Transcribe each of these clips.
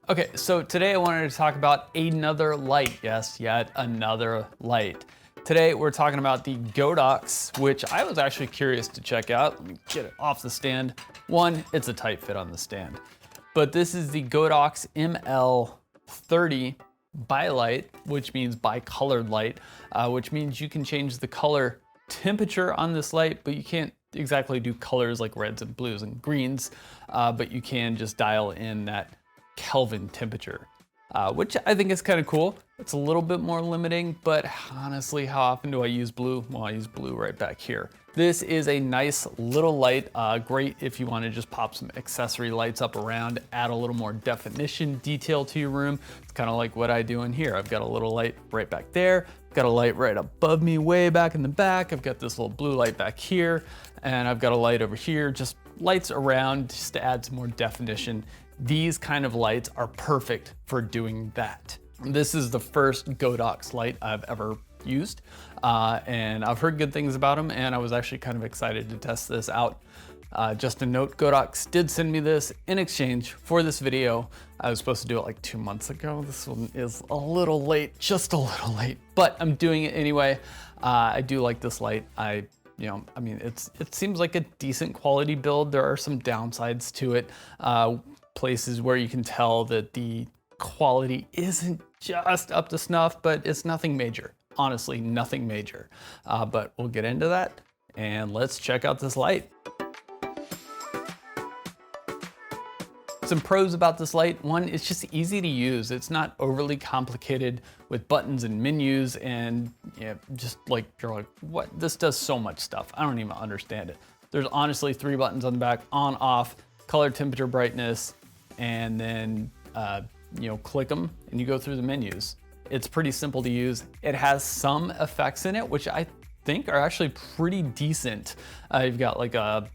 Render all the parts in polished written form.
Okay, so today I wanted to talk about another light. Yes, yet another light. Today we're talking about the Godox, which I was actually curious to check out. Let me get it off the stand. One, it's a tight fit on the stand. But this is the Godox ML-30Bi light, which means bicolored light, which means you can change the color temperature on this light, but you can't exactly do colors like reds and blues and greens, but you can just dial in that Kelvin temperature, which I think is kind of cool. It's a little bit more limiting, but honestly, how often do I use blue? Well, I use blue right back here. This is a nice little light, great if you want to just pop some accessory lights up around, add a little more definition, detail to your room. It's kind of like what I do in here. I've got a little light right back there, got a light right above me way back in the back. I've got this little blue light back here, and I've got a light over here, just lights around just to add some more definition. These kind of lights are perfect for doing that. This is the first Godox light I've ever used, and I've heard good things about them, and I was actually kind of excited to test this out. Just a note, Godox did send me this in exchange for this video. I was supposed to do it like 2 months ago. This one is a little late, just a little late, but I'm doing it anyway. I do like this light. I mean, it seems like a decent quality build. There are some downsides to it. Places where you can tell that the quality isn't just up to snuff, but it's nothing major. Honestly, nothing major. But we'll get into that and let's check out this light. Some pros about this light. One, it's just easy to use. It's not overly complicated with buttons and menus and just like, you're like, what? This does so much stuff. I don't even understand it. There's honestly 3 buttons on the back: on, off, color, temperature, brightness, and then click them and you go through the menus. It's pretty simple to use. It has some effects in it, which I think are actually pretty decent. You've got like a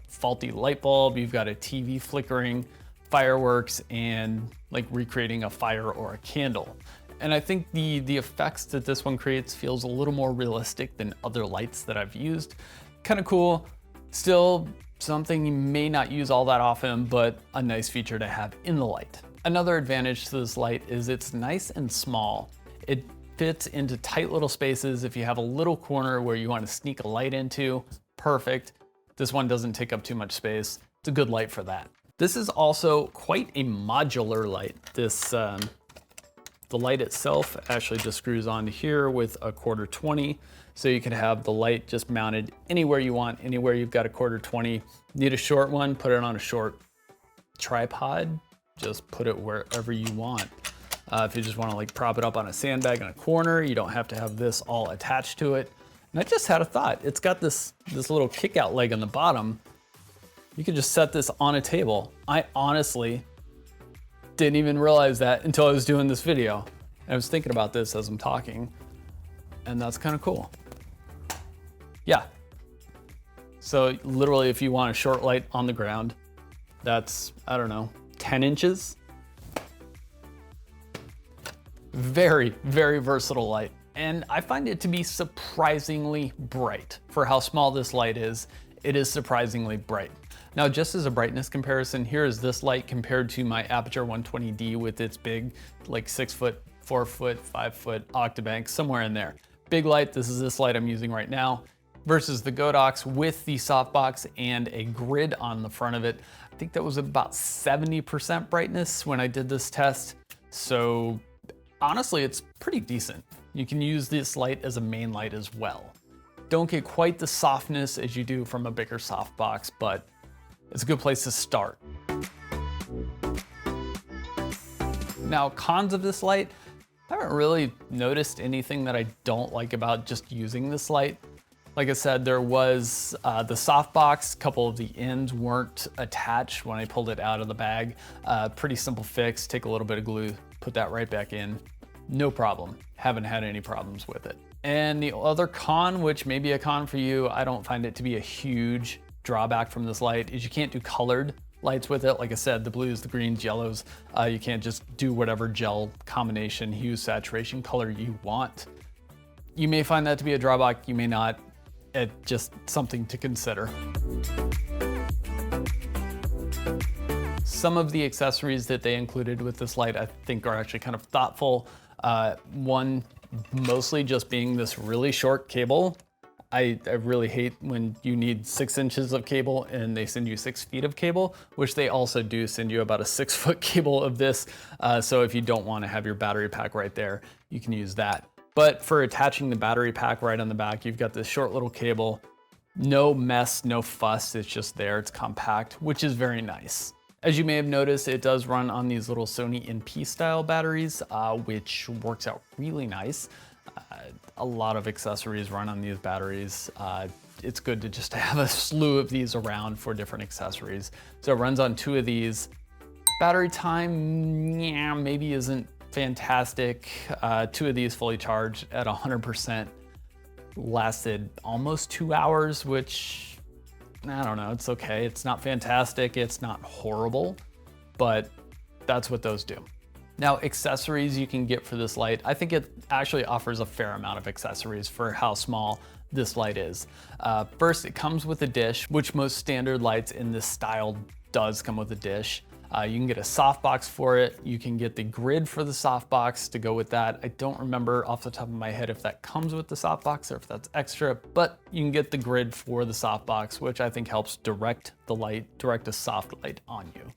faulty light bulb, you've got a TV flickering, fireworks, and like recreating a fire or a candle. And I think the effects that this one creates feels a little more realistic than other lights that I've used. Kind of cool. Still something you may not use all that often, but a nice feature to have in the light. Another advantage to this light is it's nice and small. It fits into tight little spaces. If you have a little corner where you want to sneak a light into, perfect. This one doesn't take up too much space. It's a good light for that. This is also quite a modular light. The light itself actually just screws onto here with a 1/4-20. So you can have the light just mounted anywhere you want, anywhere you've got a 1/4-20. Need a short one, put it on a short tripod, just put it wherever you want. If you just want to like prop it up on a sandbag in a corner, you don't have to have this all attached to it. And I just had a thought. It's got this little kick out leg on the bottom. You could just set this on a table. I honestly didn't even realize that until I was doing this video. I was thinking about this as I'm talking, and that's kind of cool. Yeah. So literally, if you want a short light on the ground, that's, I don't know, 10 inches. Very, very versatile light. And I find it to be surprisingly bright. For how small this light is, it is surprisingly bright. Now, just as a brightness comparison, here is this light compared to my Aperture 120D with its big, like 6 foot, 4 foot, 5 foot Octabank, somewhere in there. Big light, this is this light I'm using right now, versus the Godox with the softbox and a grid on the front of it. I think that was about 70% brightness when I did this test. So honestly, it's pretty decent. You can use this light as a main light as well. Don't get quite the softness as you do from a bigger softbox, but it's a good place to start. Now, cons of this light, I haven't really noticed anything that I don't like about just using this light. Like I said, there was the softbox, a couple of the ends weren't attached when I pulled it out of the bag. Pretty simple fix, take a little bit of glue, put that right back in. No problem, haven't had any problems with it. And the other con, which may be a con for you, I don't find it to be a huge drawback from this light, is you can't do colored lights with it. Like I said, the blues, the greens, yellows, you can't just do whatever gel combination, hue, saturation, color you want. You may find that to be a drawback, you may not. It's just something to consider. Some of the accessories that they included with this light I think are actually kind of thoughtful. One mostly just being this really short cable. I really hate when you need 6 inches of cable and they send you 6 feet of cable, which they also do send you about a 6-foot cable of this. So if you don't want to have your battery pack right there, you can use that. But for attaching the battery pack right on the back, you've got this short little cable. No mess, no fuss, it's just there, it's compact, which is very nice. As you may have noticed, it does run on these little Sony NP style batteries, which works out really nice. A lot of accessories run on these batteries. It's good to just have a slew of these around for different accessories. So it runs on 2 of these. Battery time, yeah, maybe isn't fantastic. 2 of these fully charged at 100% lasted almost 2 hours, which I don't know, it's okay. It's not fantastic, it's not horrible, but that's what those do. Now, accessories you can get for this light, I think it actually offers a fair amount of accessories for how small this light is. First, it comes with a dish, which most standard lights in this style does come with a dish. You can get a softbox for it. You can get the grid for the softbox to go with that. I don't remember off the top of my head if that comes with the softbox or if that's extra, but you can get the grid for the softbox, which I think helps direct the light, direct a soft light on you.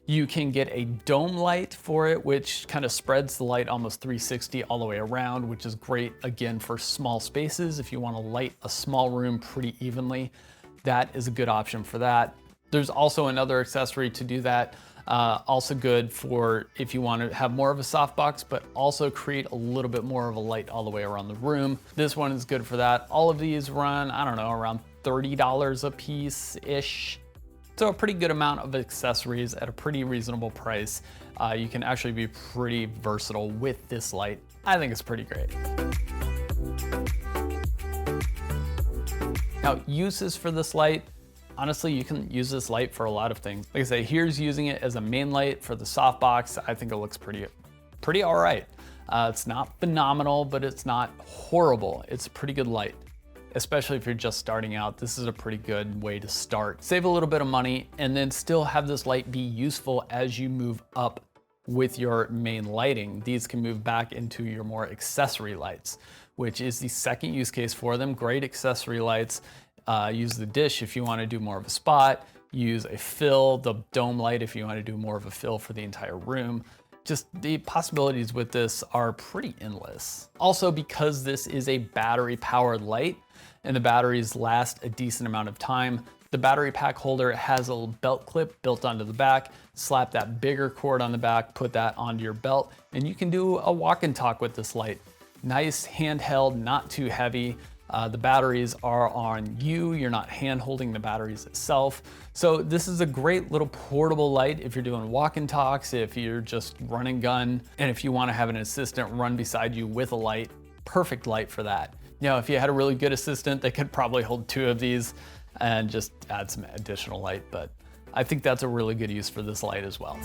You can get a dome light for it, which kind of spreads the light almost 360 all the way around, which is great, again, for small spaces. If you want to light a small room pretty evenly, that is a good option for that. There's also another accessory to do that. Also good for if you want to have more of a softbox, but also create a little bit more of a light all the way around the room. This one is good for that. All of these run, I don't know, around $30 a piece-ish. So a pretty good amount of accessories at a pretty reasonable price. You can actually be pretty versatile with this light. I think it's pretty great. Now, uses for this light. Honestly, you can use this light for a lot of things. Like I say, here's using it as a main light for the softbox. I think it looks pretty all right. It's not phenomenal, but it's not horrible. It's a pretty good light. Especially if you're just starting out, this is a pretty good way to start. Save a little bit of money and then still have this light be useful as you move up with your main lighting. These can move back into your more accessory lights, which is the second use case for them. Great accessory lights. Use the dish if you want to do more of a spot. Use a fill, the dome light if you want to do more of a fill for the entire room. Just the possibilities with this are pretty endless. Also, because this is a battery powered light and the batteries last a decent amount of time, the battery pack holder has a little belt clip built onto the back. Slap that bigger cord on the back, put that onto your belt, and you can do a walk and talk with this light. Nice handheld, not too heavy. The batteries are on you. You're not hand holding the batteries itself. So this is a great little portable light if you're doing walk and talks, if you're just run and gun, and if you want to have an assistant run beside you with a light, perfect light for that. You know, if you had a really good assistant, they could probably hold 2 of these and just add some additional light, but I think that's a really good use for this light as well.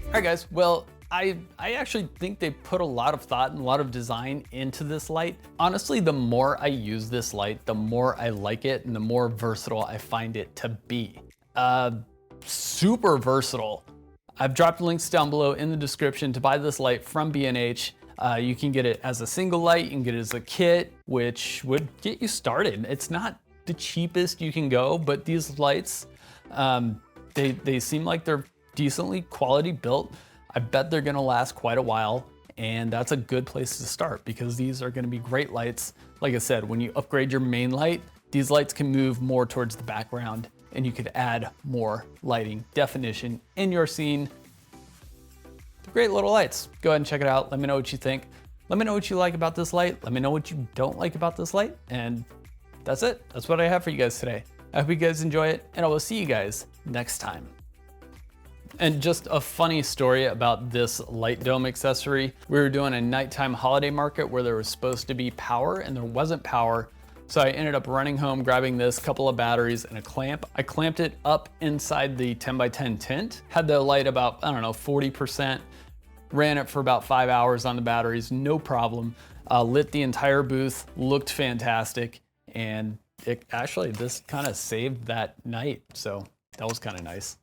All right, guys, well, I actually think they put a lot of thought and a lot of design into this light. Honestly, the more I use this light, the more I like it and the more versatile I find it to be. Super versatile. I've dropped links down below in the description to buy this light from B&H. You can get it as a single light, you can get it as a kit, which would get you started. It's not the cheapest you can go, but these lights, they seem like they're decently quality built. I bet they're gonna last quite a while, and that's a good place to start because these are gonna be great lights. Like I said, when you upgrade your main light, these lights can move more towards the background and you could add more lighting definition in your scene. Great little lights. Go ahead and check it out. Let me know what you think. Let me know what you like about this light. Let me know what you don't like about this light. And that's it. That's what I have for you guys today. I hope you guys enjoy it, and I will see you guys next time. And just a funny story about this light dome accessory. We were doing a nighttime holiday market where there was supposed to be power and there wasn't power. So I ended up running home, grabbing this, couple of batteries and a clamp. I clamped it up inside the 10x10 tent, had the light about, I don't know, 40%, ran it for about 5 hours on the batteries, no problem. Lit the entire booth, looked fantastic, and actually, this kind of saved that night. So that was kind of nice.